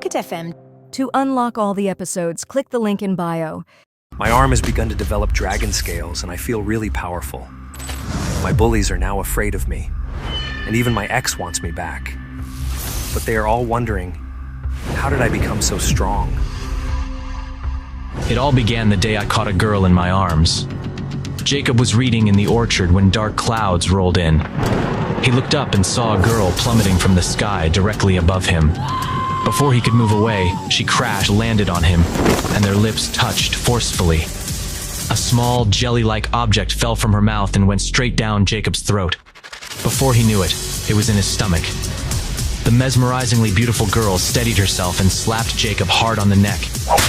Pocket FM. To unlock all the episodes, click the link in bio. My arm has begun to develop dragon scales, and I feel really powerful. My bullies are now afraid of me, and even my ex wants me back. But they are all wondering, how did I become so strong? It all began the day I caught a girl in my arms. Jacob was reading in the orchard when dark clouds rolled in. He looked up and saw a girl plummeting from the sky directly above him. Before he could move away, she landed on him, and their lips touched forcefully. A small, jelly-like object fell from her mouth and went straight down Jacob's throat. Before he knew it, it was in his stomach. The mesmerizingly beautiful girl steadied herself and slapped Jacob hard on the neck.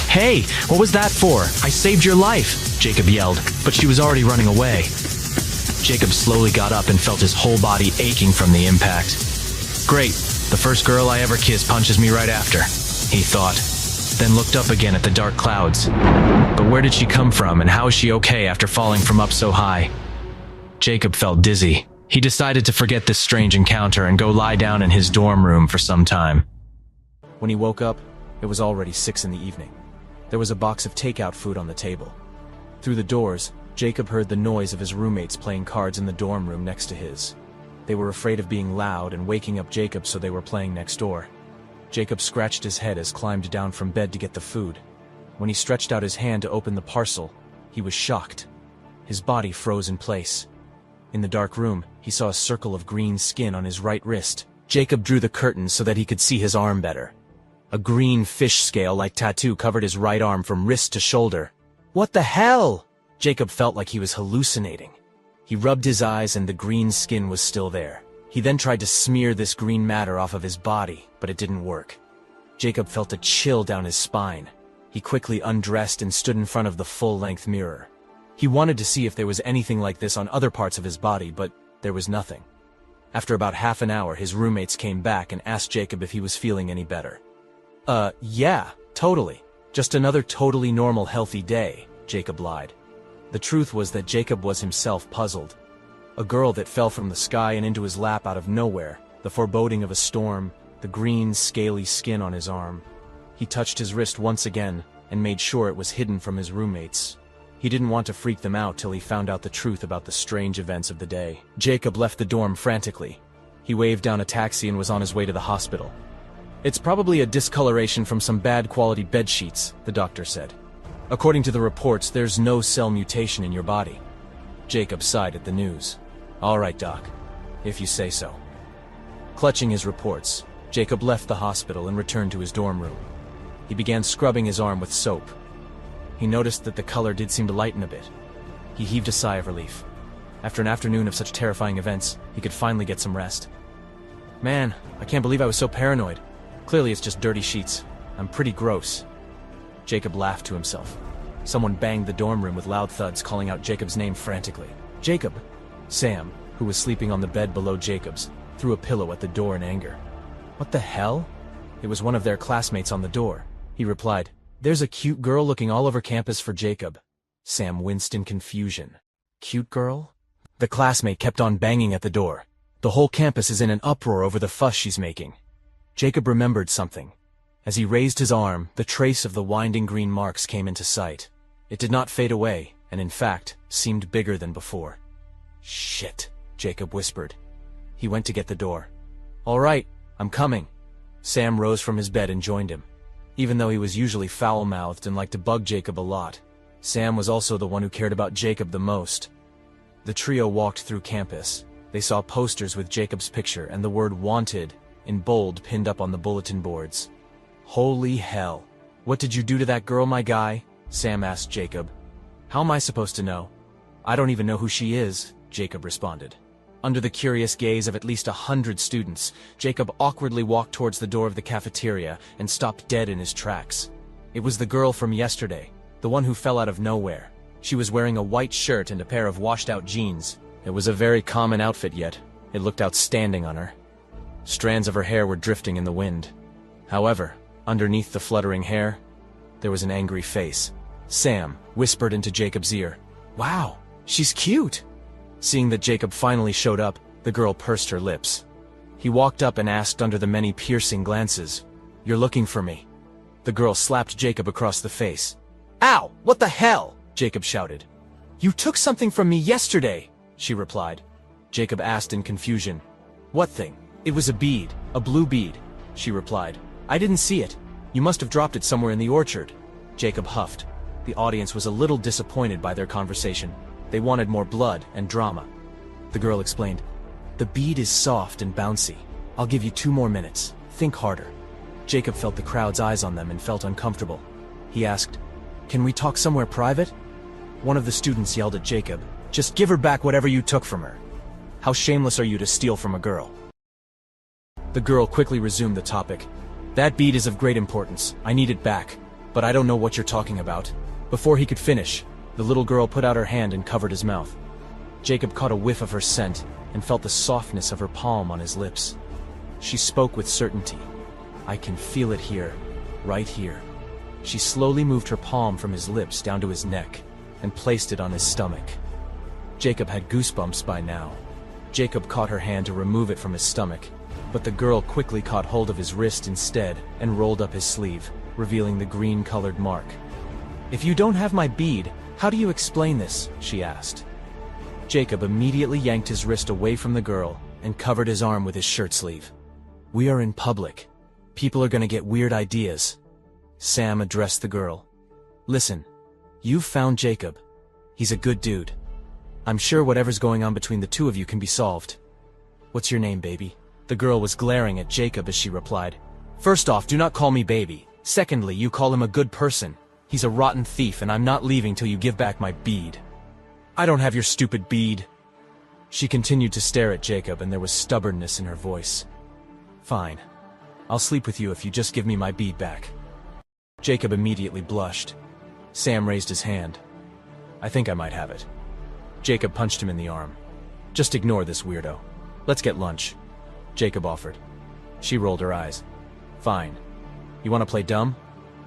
"Hey, what was that for? I saved your life," Jacob yelled, but she was already running away. Jacob slowly got up and felt his whole body aching from the impact. Great, the first girl I ever kissed punches me right after, he thought, then looked up again at the dark clouds. But where did she come from, and how is she okay after falling from up so high? Jacob felt dizzy. He decided to forget this strange encounter and go lie down in his dorm room for some time. When he woke up, it was already 6 in the evening. There was a box of takeout food on the table. Through the doors, Jacob heard the noise of his roommates playing cards in the dorm room next to his. They were afraid of being loud and waking up Jacob, so they were playing next door. Jacob scratched his head as climbed down from bed to get the food. When he stretched out his hand to open the parcel, he was shocked. His body froze in place. In the dark room, he saw a circle of green skin on his right wrist. Jacob drew the curtains so that he could see his arm better. A green fish scale-like tattoo covered his right arm from wrist to shoulder. What the hell? Jacob felt like he was hallucinating. He rubbed his eyes and the green skin was still there. He then tried to smear this green matter off of his body, but it didn't work. Jacob felt a chill down his spine. He quickly undressed and stood in front of the full-length mirror. He wanted to see if there was anything like this on other parts of his body, but there was nothing. After about half an hour, his roommates came back and asked Jacob if he was feeling any better. Yeah, totally. Just another totally normal, healthy day, Jacob lied. The truth was that Jacob was himself puzzled. A girl that fell from the sky and into his lap out of nowhere, the foreboding of a storm, the green, scaly skin on his arm. He touched his wrist once again and made sure it was hidden from his roommates. He didn't want to freak them out till he found out the truth about the strange events of the day. Jacob left the dorm frantically. He waved down a taxi and was on his way to the hospital. "It's probably a discoloration from some bad quality bed sheets," the doctor said. "According to the reports, there's no cell mutation in your body." Jacob sighed at the news. "All right, doc, if you say so." Clutching his reports, Jacob left the hospital and returned to his dorm room. He began scrubbing his arm with soap. He noticed that the color did seem to lighten a bit. He heaved a sigh of relief. After an afternoon of such terrifying events, he could finally get some rest. "Man, I can't believe I was so paranoid. Clearly it's just dirty sheets. I'm pretty gross." Jacob laughed to himself. Someone banged the dorm room with loud thuds, calling out Jacob's name frantically. "Jacob!" Sam, who was sleeping on the bed below Jacob's, threw a pillow at the door in anger. "What the hell?" It was one of their classmates on the door. He replied, "There's a cute girl looking all over campus for Jacob." Sam winced in confusion. "Cute girl?" The classmate kept on banging at the door. "The whole campus is in an uproar over the fuss she's making." Jacob remembered something. As he raised his arm, the trace of the winding green marks came into sight. It did not fade away, and in fact, seemed bigger than before. "Shit," Jacob whispered. He went to get the door. "All right, I'm coming." Sam rose from his bed and joined him. Even though he was usually foul-mouthed and liked to bug Jacob a lot, Sam was also the one who cared about Jacob the most. The trio walked through campus. They saw posters with Jacob's picture and the word "Wanted" in bold pinned up on the bulletin boards. "Holy hell. What did you do to that girl, my guy?" Sam asked Jacob. "How am I supposed to know? I don't even know who she is," Jacob responded. Under the curious gaze of at least 100 students, Jacob awkwardly walked towards the door of the cafeteria and stopped dead in his tracks. It was the girl from yesterday, the one who fell out of nowhere. She was wearing a white shirt and a pair of washed-out jeans. It was a very common outfit, yet it looked outstanding on her. Strands of her hair were drifting in the wind. However, underneath the fluttering hair, there was an angry face. Sam whispered into Jacob's ear, "Wow, she's cute!" Seeing that Jacob finally showed up, the girl pursed her lips. He walked up and asked under the many piercing glances, You're looking for me." The girl slapped Jacob across the face. "Ow! What the hell?" Jacob shouted. "You took something from me yesterday," she replied. Jacob asked in confusion. "What thing?" "It was a bead, a blue bead," she replied. "I didn't see it. You must have dropped it somewhere in the orchard." Jacob huffed. The audience was a little disappointed by their conversation. They wanted more blood and drama. The girl explained, "The bead is soft and bouncy. I'll give you 2 more minutes. Think harder." Jacob felt the crowd's eyes on them and felt uncomfortable. He asked, "Can we talk somewhere private?" One of the students yelled at Jacob, "Just give her back whatever you took from her. How shameless are you to steal from a girl?" The girl quickly resumed the topic. "That bead is of great importance. I need it back, but I don't know what you're talking about." Before he could finish, the little girl put out her hand and covered his mouth. Jacob caught a whiff of her scent and felt the softness of her palm on his lips. She spoke with certainty. "I can feel it here, right here." She slowly moved her palm from his lips down to his neck and placed it on his stomach. Jacob had goosebumps by now. Jacob caught her hand to remove it from his stomach, but the girl quickly caught hold of his wrist instead and rolled up his sleeve, revealing the green-colored mark. "If you don't have my bead, how do you explain this?" she asked. Jacob immediately yanked his wrist away from the girl and covered his arm with his shirt sleeve. "We are in public. People are gonna get weird ideas." Sam addressed the girl. "Listen, you've found Jacob. He's a good dude. I'm sure whatever's going on between the two of you can be solved. What's your name, baby?" The girl was glaring at Jacob as she replied, "First off, do not call me baby. Secondly, you call him a good person. He's a rotten thief, and I'm not leaving till you give back my bead." "I don't have your stupid bead." She continued to stare at Jacob, and there was stubbornness in her voice. "Fine. I'll sleep with you if you just give me my bead back." Jacob immediately blushed. Sam raised his hand. "I think I might have it." Jacob punched him in the arm. "Just ignore this weirdo. Let's get lunch," Jacob offered. She rolled her eyes. "Fine. You want to play dumb?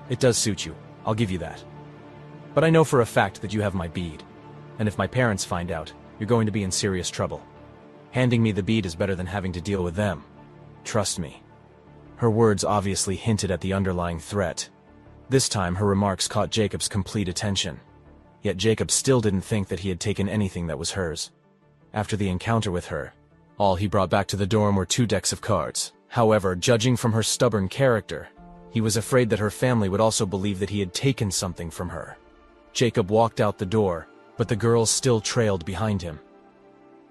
It does suit you. I'll give you that. But I know for a fact that you have my bead, and if my parents find out, you're going to be in serious trouble. Handing me the bead is better than having to deal with them. Trust me." Her words obviously hinted at the underlying threat. This time her remarks caught Jacob's complete attention. Yet Jacob still didn't think that he had taken anything that was hers. After the encounter with her, all he brought back to the dorm were 2 decks of cards. However, judging from her stubborn character, he was afraid that her family would also believe that he had taken something from her. Jacob walked out the door, but the girls still trailed behind him.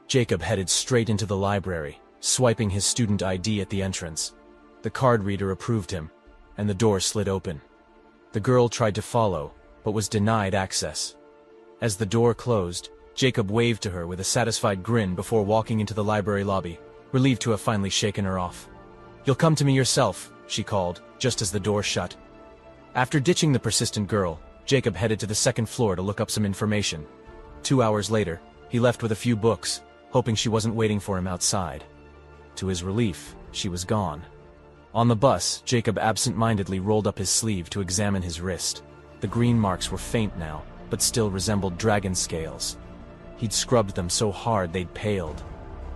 Jacob headed straight into the library, swiping his student ID at the entrance. The card reader approved him, and the door slid open. The girl tried to follow, but was denied access. As the door closed, Jacob waved to her with a satisfied grin before walking into the library lobby, relieved to have finally shaken her off. "You'll come to me yourself," she called, just as the door shut. After ditching the persistent girl, Jacob headed to the 2nd floor to look up some information. 2 hours later, he left with a few books, hoping she wasn't waiting for him outside. To his relief, she was gone. On the bus, Jacob absent-mindedly rolled up his sleeve to examine his wrist. The green marks were faint now, but still resembled dragon scales. He'd scrubbed them so hard they'd paled.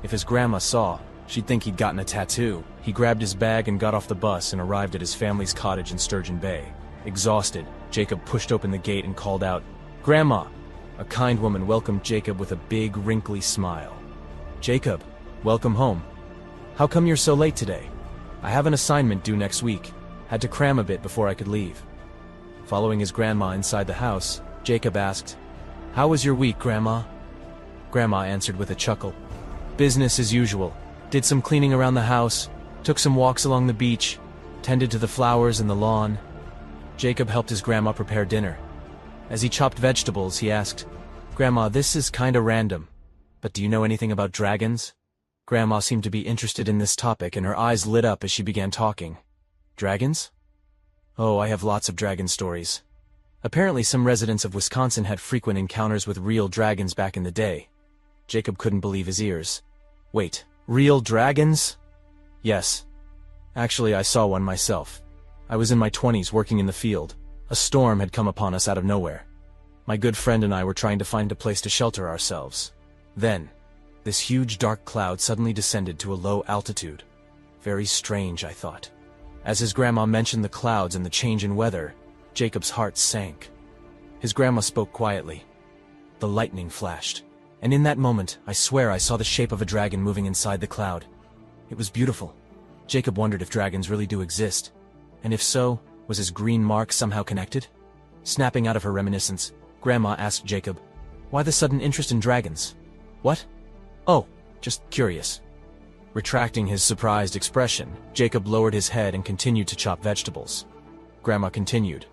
If his grandma saw, she'd think he'd gotten a tattoo. He grabbed his bag and got off the bus and arrived at his family's cottage in Sturgeon Bay. Exhausted, Jacob pushed open the gate and called out, "Grandma!" A kind woman welcomed Jacob with a big, wrinkly smile. "Jacob, welcome home. How come you're so late today?" "I have an assignment due next week. Had to cram a bit before I could leave." Following his grandma inside the house, Jacob asked, "How was your week, Grandma?" Grandma answered with a chuckle. "Business as usual. Did some cleaning around the house, took some walks along the beach, tended to the flowers and the lawn." Jacob helped his grandma prepare dinner. As he chopped vegetables, he asked, "Grandma, this is kinda random, but do you know anything about dragons?" Grandma seemed to be interested in this topic, and her eyes lit up as she began talking. "Dragons? Oh, I have lots of dragon stories. Apparently some residents of Wisconsin had frequent encounters with real dragons back in the day." Jacob couldn't believe his ears. "Wait, real dragons?" "Yes. Actually, I saw one myself. I was in my 20s working in the field. A storm had come upon us out of nowhere. My good friend and I were trying to find a place to shelter ourselves. Then, this huge dark cloud suddenly descended to a low altitude. Very strange, I thought. As his grandma mentioned the clouds and the change in weather, Jacob's heart sank. His grandma spoke quietly. The lightning flashed, and in that moment, I swear I saw the shape of a dragon moving inside the cloud. It was beautiful. Jacob wondered if dragons really do exist, and if so, was his green mark somehow connected? Snapping out of her reminiscence, Grandma asked Jacob, "Why the sudden interest in dragons?" "What? Oh, just curious." Retracting his surprised expression, Jacob lowered his head and continued to chop vegetables. Grandma continued,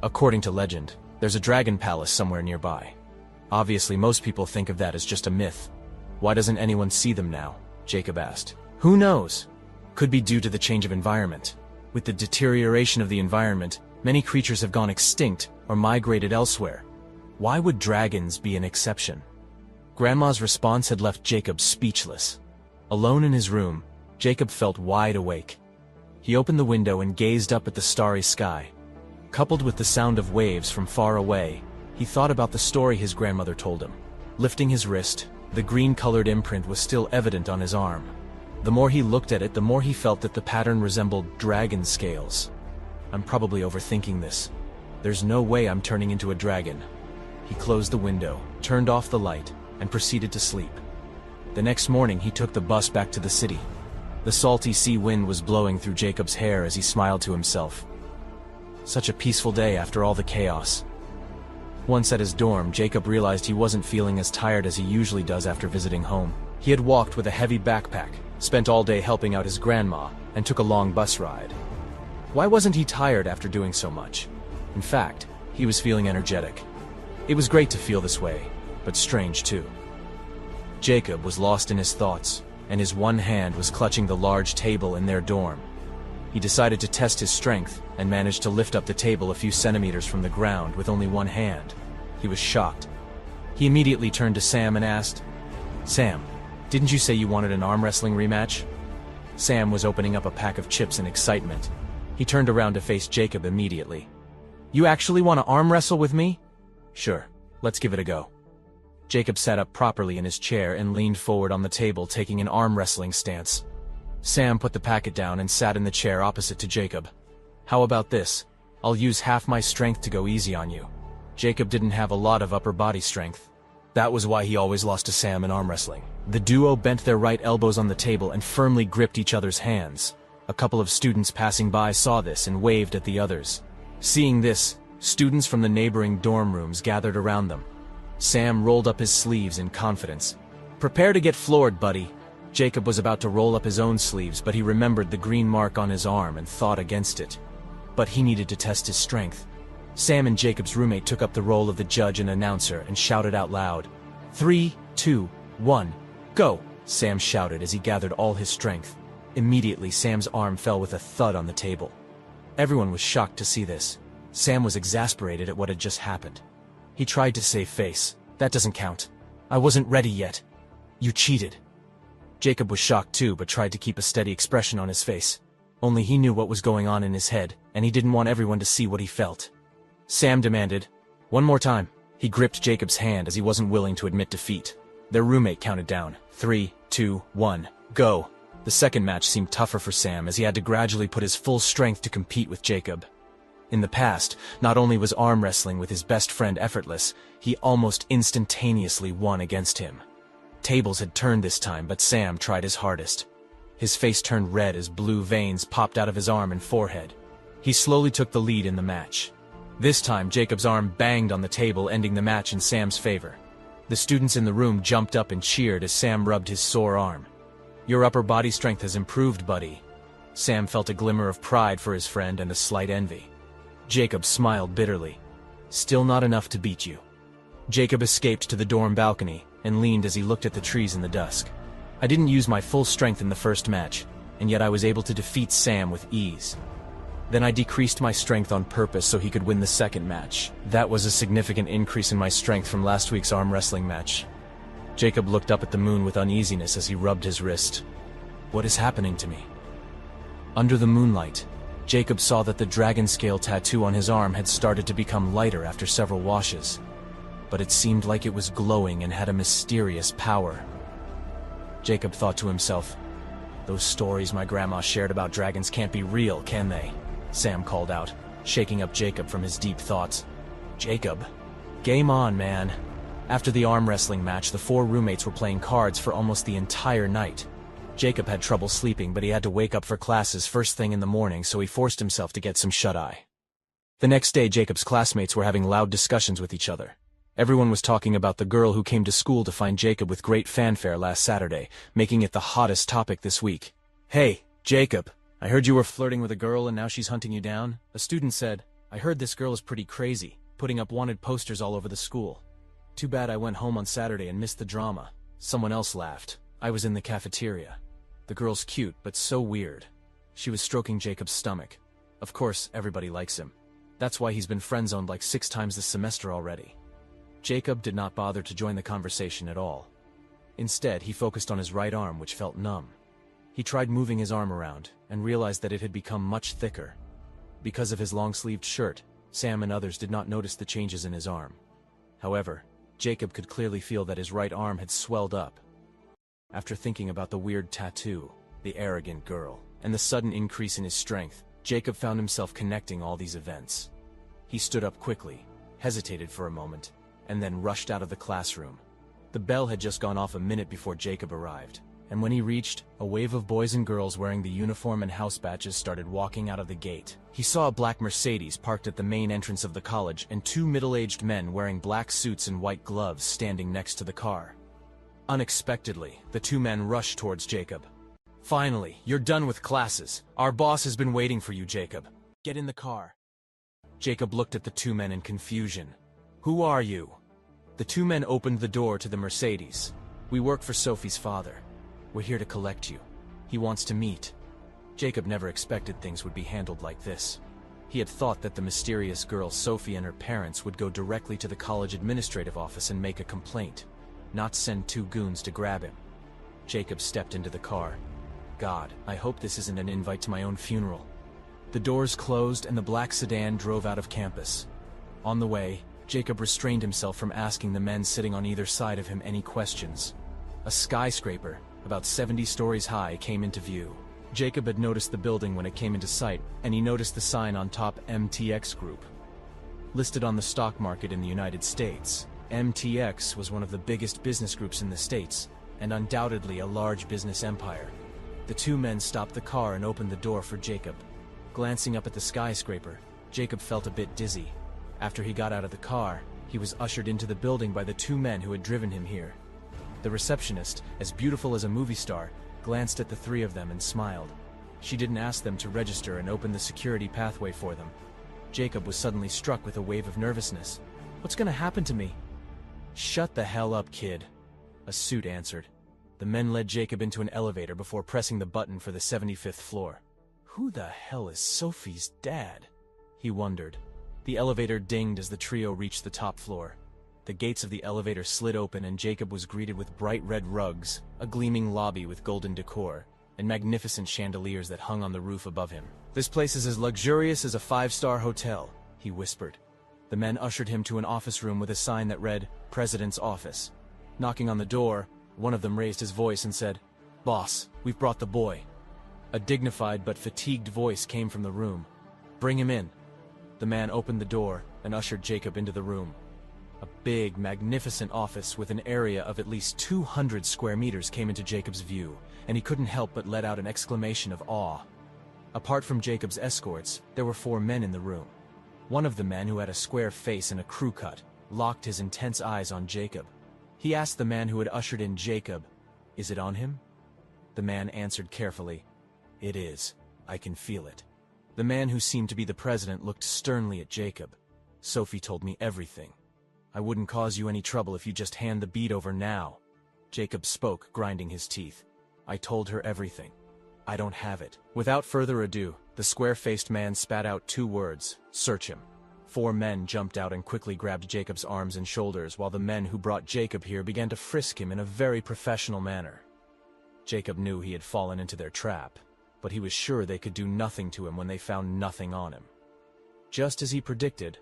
"According to legend, there's a dragon palace somewhere nearby. Obviously, most people think of that as just a myth. Why doesn't anyone see them now?" Jacob asked. "Who knows? Could be due to the change of environment. With the deterioration of the environment, many creatures have gone extinct or migrated elsewhere. Why would dragons be an exception?" Grandma's response had left Jacob speechless. Alone in his room, Jacob felt wide awake. He opened the window and gazed up at the starry sky. Coupled with the sound of waves from far away, he thought about the story his grandmother told him. Lifting his wrist, the green-colored imprint was still evident on his arm. The more he looked at it, the more he felt that the pattern resembled dragon scales. "I'm probably overthinking this. There's no way I'm turning into a dragon." He closed the window, turned off the light, and proceeded to sleep. The next morning, he took the bus back to the city. The salty sea wind was blowing through Jacob's hair as he smiled to himself. Such a peaceful day after all the chaos. Once at his dorm, Jacob realized he wasn't feeling as tired as he usually does after visiting home. He had walked with a heavy backpack, spent all day helping out his grandma, and took a long bus ride. Why wasn't he tired after doing so much? In fact, he was feeling energetic. It was great to feel this way, but strange too. Jacob was lost in his thoughts, and his one hand was clutching the large table in their dorm. He decided to test his strength and managed to lift up the table a few centimeters from the ground with only one hand. He was shocked. He immediately turned to Sam and asked, "Sam, didn't you say you wanted an arm wrestling rematch?" Sam was opening up a pack of chips in excitement. He turned around to face Jacob immediately. "You actually want to arm wrestle with me?" "Sure, let's give it a go." Jacob sat up properly in his chair and leaned forward on the table, taking an arm wrestling stance. Sam put the packet down and sat in the chair opposite to Jacob. "How about this? I'll use half my strength to go easy on you." Jacob didn't have a lot of upper body strength. That was why he always lost to Sam in arm wrestling. The duo bent their right elbows on the table and firmly gripped each other's hands. A couple of students passing by saw this and waved at the others. Seeing this, students from the neighboring dorm rooms gathered around them. Sam rolled up his sleeves in confidence. "Prepare to get floored, buddy." Jacob was about to roll up his own sleeves, but he remembered the green mark on his arm and thought against it. But he needed to test his strength. Sam and Jacob's roommate took up the role of the judge and announcer and shouted out loud, "3, 2, 1, go!" Sam shouted as he gathered all his strength. Immediately, Sam's arm fell with a thud on the table. Everyone was shocked to see this. Sam was exasperated at what had just happened. He tried to save face. "That doesn't count. I wasn't ready yet. You cheated." Jacob was shocked too, but tried to keep a steady expression on his face. Only he knew what was going on in his head, and he didn't want everyone to see what he felt. Sam demanded, "One more time." He gripped Jacob's hand as he wasn't willing to admit defeat. Their roommate counted down. 3, 2, 1, go. The second match seemed tougher for Sam as he had to gradually put his full strength to compete with Jacob. In the past, not only was arm wrestling with his best friend effortless, he almost instantaneously won against him. Tables had turned this time, but Sam tried his hardest. His face turned red as blue veins popped out of his arm and forehead. He slowly took the lead in the match. This time, Jacob's arm banged on the table, ending the match in Sam's favor. The students in the room jumped up and cheered as Sam rubbed his sore arm. "Your upper body strength has improved, buddy." Sam felt a glimmer of pride for his friend and a slight envy. Jacob smiled bitterly. "Still not enough to beat you." Jacob escaped to the dorm balcony and leaned as he looked at the trees in the dusk. "I didn't use my full strength in the first match, and yet I was able to defeat Sam with ease. Then I decreased my strength on purpose so he could win the second match. That was a significant increase in my strength from last week's arm wrestling match." Jacob looked up at the moon with uneasiness as he rubbed his wrist. "What is happening to me?" Under the moonlight, Jacob saw that the dragon scale tattoo on his arm had started to become lighter after several washes, but it seemed like it was glowing and had a mysterious power. Jacob thought to himself, Those stories my grandma shared about dragons can't be real, can they? Sam called out, shaking up Jacob from his deep thoughts. Jacob, game on, man. After the arm wrestling match, the four roommates were playing cards for almost the entire night. Jacob had trouble sleeping, but he had to wake up for classes first thing in the morning, so he forced himself to get some shut-eye. The next day, Jacob's classmates were having loud discussions with each other. Everyone was talking about the girl who came to school to find Jacob with great fanfare last Saturday, making it the hottest topic this week. Hey, Jacob, I heard you were flirting with a girl and now she's hunting you down. A student said, I heard this girl is pretty crazy, putting up wanted posters all over the school. Too bad I went home on Saturday and missed the drama. Someone else laughed. I was in the cafeteria. The girl's cute, but so weird. She was stroking Jacob's stomach. Of course, everybody likes him. That's why he's been friend-zoned like 6 times this semester already. Jacob did not bother to join the conversation at all. Instead, he focused on his right arm, which felt numb. He tried moving his arm around, and realized that it had become much thicker. Because of his long-sleeved shirt, Sam and others did not notice the changes in his arm. However, Jacob could clearly feel that his right arm had swelled up. After thinking about the weird tattoo, the arrogant girl, and the sudden increase in his strength, Jacob found himself connecting all these events. He stood up quickly, hesitated for a moment, and then rushed out of the classroom. The bell had just gone off a minute before Jacob arrived, and when he reached, a wave of boys and girls wearing the uniform and house badges started walking out of the gate. He saw a black Mercedes parked at the main entrance of the college and 2 middle-aged men wearing black suits and white gloves standing next to the car. Unexpectedly, the 2 men rushed towards Jacob. Finally, you're done with classes. Our boss has been waiting for you, Jacob. Get in the car. Jacob looked at the 2 men in confusion. Who are you? The 2 men opened the door to the Mercedes. We work for Sophie's father. We're here to collect you. He wants to meet. Jacob never expected things would be handled like this. He had thought that the mysterious girl Sophie and her parents would go directly to the college administrative office and make a complaint, not send 2 goons to grab him. Jacob stepped into the car. God, I hope this isn't an invite to my own funeral. The doors closed and the black sedan drove out of campus. On the way, Jacob restrained himself from asking the men sitting on either side of him any questions. A skyscraper, about 70 stories high, came into view. Jacob had noticed the building when it came into sight, and he noticed the sign on top, MTX Group. Listed on the stock market in the United States, MTX was one of the biggest business groups in the States, and undoubtedly a large business empire. The 2 men stopped the car and opened the door for Jacob. Glancing up at the skyscraper, Jacob felt a bit dizzy. After he got out of the car, he was ushered into the building by the 2 men who had driven him here. The receptionist, as beautiful as a movie star, glanced at the 3 of them and smiled. She didn't ask them to register and open the security pathway for them. Jacob was suddenly struck with a wave of nervousness. What's gonna happen to me? Shut the hell up, kid, a suit answered. The men led Jacob into an elevator before pressing the button for the 75th floor. Who the hell is Sophie's dad? He wondered. The elevator dinged as the trio reached the top floor. The gates of the elevator slid open and Jacob was greeted with bright red rugs, a gleaming lobby with golden decor, and magnificent chandeliers that hung on the roof above him. This place is as luxurious as a 5-star hotel, he whispered. The men ushered him to an office room with a sign that read, President's Office. Knocking on the door, one of them raised his voice and said, Boss, we've brought the boy. A dignified but fatigued voice came from the room. Bring him in. The man opened the door and ushered Jacob into the room. A big, magnificent office with an area of at least 200 square meters came into Jacob's view, and he couldn't help but let out an exclamation of awe. Apart from Jacob's escorts, there were 4 men in the room. One of the men, who had a square face and a crew cut, locked his intense eyes on Jacob. He asked the man who had ushered in Jacob, Is it on him? The man answered carefully, It is. I can feel it. The man who seemed to be the president looked sternly at Jacob. Sophie told me everything. I wouldn't cause you any trouble if you just hand the bead over now. Jacob spoke, grinding his teeth. I told her everything. I don't have it. Without further ado, the square-faced man spat out 2 words, Search him. 4 men jumped out and quickly grabbed Jacob's arms and shoulders, while the men who brought Jacob here began to frisk him in a very professional manner. Jacob knew he had fallen into their trap, but he was sure they could do nothing to him when they found nothing on him. Just as he predicted,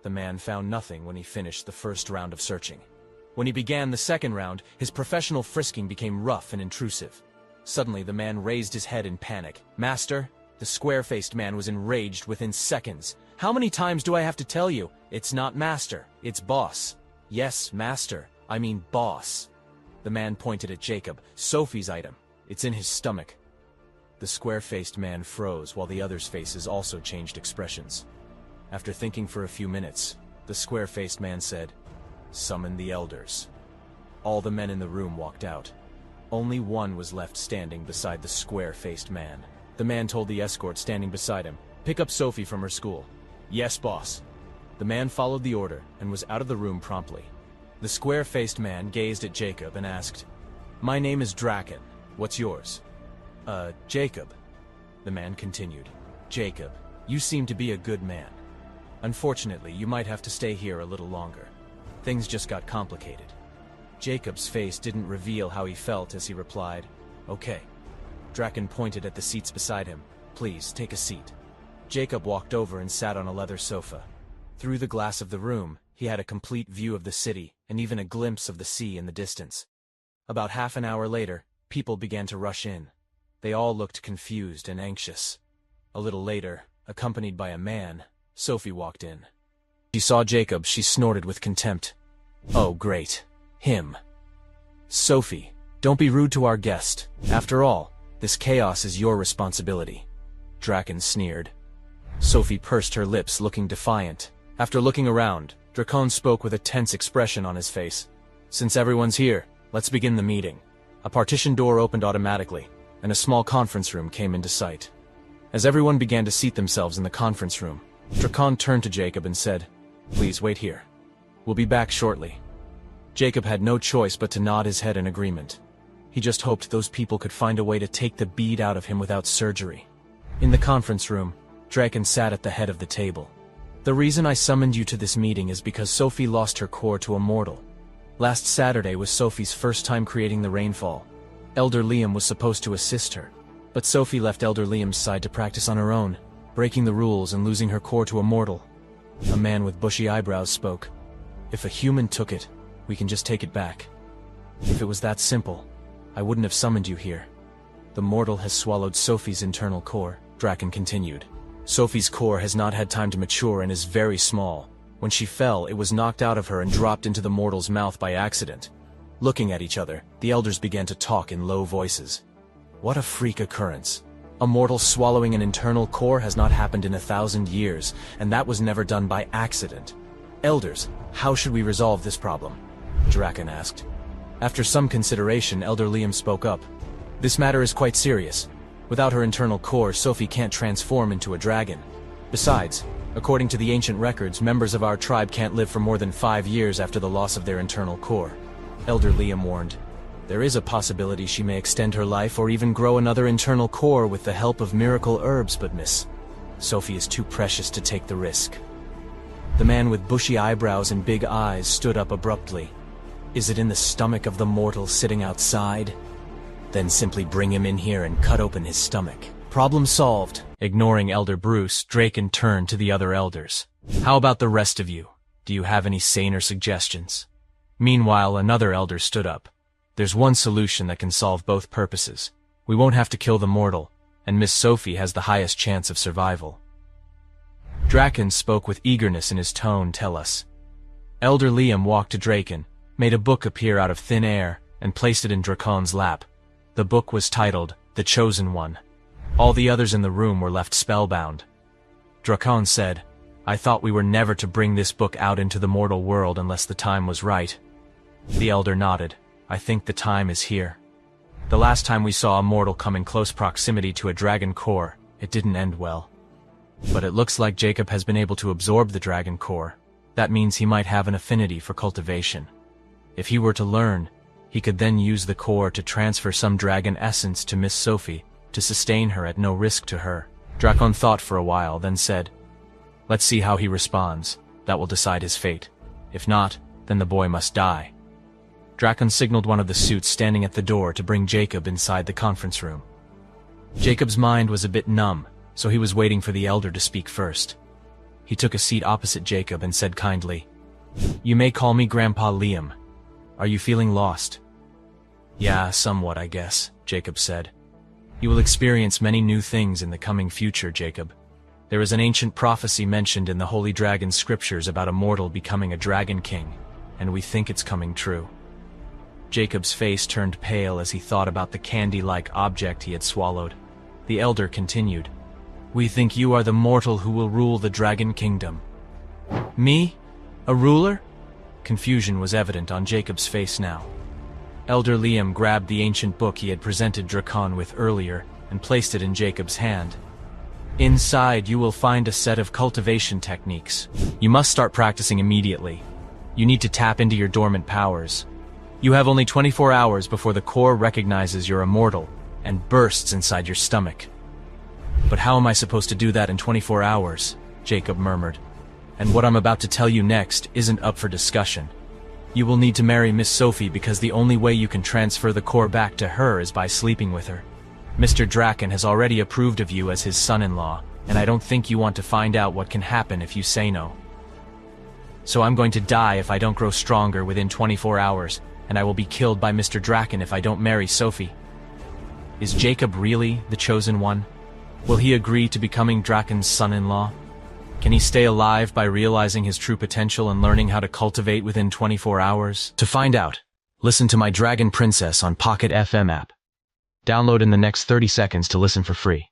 the man found nothing when he finished the first round of searching. When he began the second round, his professional frisking became rough and intrusive. Suddenly, the man raised his head in panic. "Master?" The square-faced man was enraged within seconds. "How many times do I have to tell you? It's not master, it's boss." "Yes, master. I mean boss." The man pointed at Jacob. "Sophie's item. It's in his stomach." The square-faced man froze while the others' faces also changed expressions. After thinking for a few minutes, the square-faced man said, "Summon the elders." All the men in the room walked out. Only one was left standing beside the square-faced man. The man told the escort standing beside him, "Pick up Sophie from her school." "Yes, boss." The man followed the order and was out of the room promptly. The square-faced man gazed at Jacob and asked, "My name is Draken. What's yours?" Jacob." The man continued, "Jacob, you seem to be a good man. Unfortunately, you might have to stay here a little longer. Things just got complicated." Jacob's face didn't reveal how he felt as he replied, "Okay." Draken pointed at the seats beside him. "Please, take a seat." Jacob walked over and sat on a leather sofa. Through the glass of the room, he had a complete view of the city and even a glimpse of the sea in the distance. About half an hour later, people began to rush in. They all looked confused and anxious. A little later, accompanied by a man, Sophie walked in. She saw Jacob. She snorted with contempt. "Oh, great. Him." "Sophie, don't be rude to our guest. After all, this chaos is your responsibility." Draken sneered. Sophie pursed her lips, looking defiant. After looking around, Draken spoke with a tense expression on his face. "Since everyone's here, let's begin the meeting." A partition door opened automatically, and a small conference room came into sight. As everyone began to seat themselves in the conference room, Draken turned to Jacob and said, "Please wait here. We'll be back shortly." Jacob had no choice but to nod his head in agreement. He just hoped those people could find a way to take the bead out of him without surgery. In the conference room, Draken sat at the head of the table. "The reason I summoned you to this meeting is because Sophie lost her core to a mortal. Last Saturday was Sophie's first time creating the rainfall. Elder Liam was supposed to assist her, but Sophie left Elder Liam's side to practice on her own, breaking the rules and losing her core to a mortal." A man with bushy eyebrows spoke. "If a human took it, we can just take it back. If it was that simple, I wouldn't have summoned you here." "The mortal has swallowed Sophie's internal core," Draken continued. "Sophie's core has not had time to mature and is very small. When she fell, it was knocked out of her and dropped into the mortal's mouth by accident." Looking at each other, the elders began to talk in low voices. What a freak occurrence. A mortal swallowing an internal core has not happened in 1,000 years, and that was never done by accident. "Elders, how should we resolve this problem?" Draken asked. After some consideration, Elder Liam spoke up. "This matter is quite serious. Without her internal core, Sophie can't transform into a dragon. Besides, according to the ancient records, members of our tribe can't live for more than 5 years after the loss of their internal core." Elder Liam warned, "There is a possibility she may extend her life or even grow another internal core with the help of miracle herbs, but Miss Sophie is too precious to take the risk." The man with bushy eyebrows and big eyes stood up abruptly. "Is it in the stomach of the mortal sitting outside? Then simply bring him in here and cut open his stomach. Problem solved." Ignoring Elder Bruce, Draken turned to the other elders. "How about the rest of you? Do you have any saner suggestions?" Meanwhile, another elder stood up. "There's one solution that can solve both purposes. We won't have to kill the mortal, and Miss Sophie has the highest chance of survival." Draken spoke with eagerness in his tone. "Tell us." Elder Liam walked to Draken, made a book appear out of thin air, and placed it in Draken's lap. The book was titled, The Chosen One. All the others in the room were left spellbound. Draken said, "I thought we were never to bring this book out into the mortal world unless the time was right." The elder nodded. "I think the time is here. The last time we saw a mortal come in close proximity to a dragon core, it didn't end well. But it looks like Jacob has been able to absorb the dragon core. That means he might have an affinity for cultivation. If he were to learn, he could then use the core to transfer some dragon essence to Miss Sophie to sustain her at no risk to her." Draken thought for a while, then said, "Let's see how he responds. That will decide his fate. If not, then the boy must die." Draken signaled one of the suits standing at the door to bring Jacob inside the conference room. Jacob's mind was a bit numb, so he was waiting for the elder to speak first. He took a seat opposite Jacob and said kindly, "You may call me Grandpa Liam. Are you feeling lost?" "Yeah, somewhat, I guess," Jacob said. You will experience many new things in the coming future, Jacob. There is an ancient prophecy mentioned in the Holy Dragon scriptures about a mortal becoming a dragon king, and we think it's coming true. Jacob's face turned pale as he thought about the candy-like object he had swallowed. The elder continued, "We think you are the mortal who will rule the Dragon Kingdom." "Me? A ruler?" Confusion was evident on Jacob's face now. Elder Liam grabbed the ancient book he had presented Drakon with earlier and placed it in Jacob's hand. "Inside, you will find a set of cultivation techniques. You must start practicing immediately. You need to tap into your dormant powers. You have only 24 hours before the core recognizes you're immortal and bursts inside your stomach." "But how am I supposed to do that in 24 hours?" Jacob murmured. "And what I'm about to tell you next isn't up for discussion. You will need to marry Miss Sophie because the only way you can transfer the core back to her is by sleeping with her. Mr. Draken has already approved of you as his son-in-law, and I don't think you want to find out what can happen if you say no. So I'm going to die if I don't grow stronger within 24 hours, and I will be killed by Mr. Draken if I don't marry Sophie. Is Jacob really the chosen one? Will he agree to becoming Draken's son-in-law? Can he stay alive by realizing his true potential and learning how to cultivate within 24 hours? To find out, listen to My Dragon Princess on Pocket FM app. Download in the next 30 seconds to listen for free.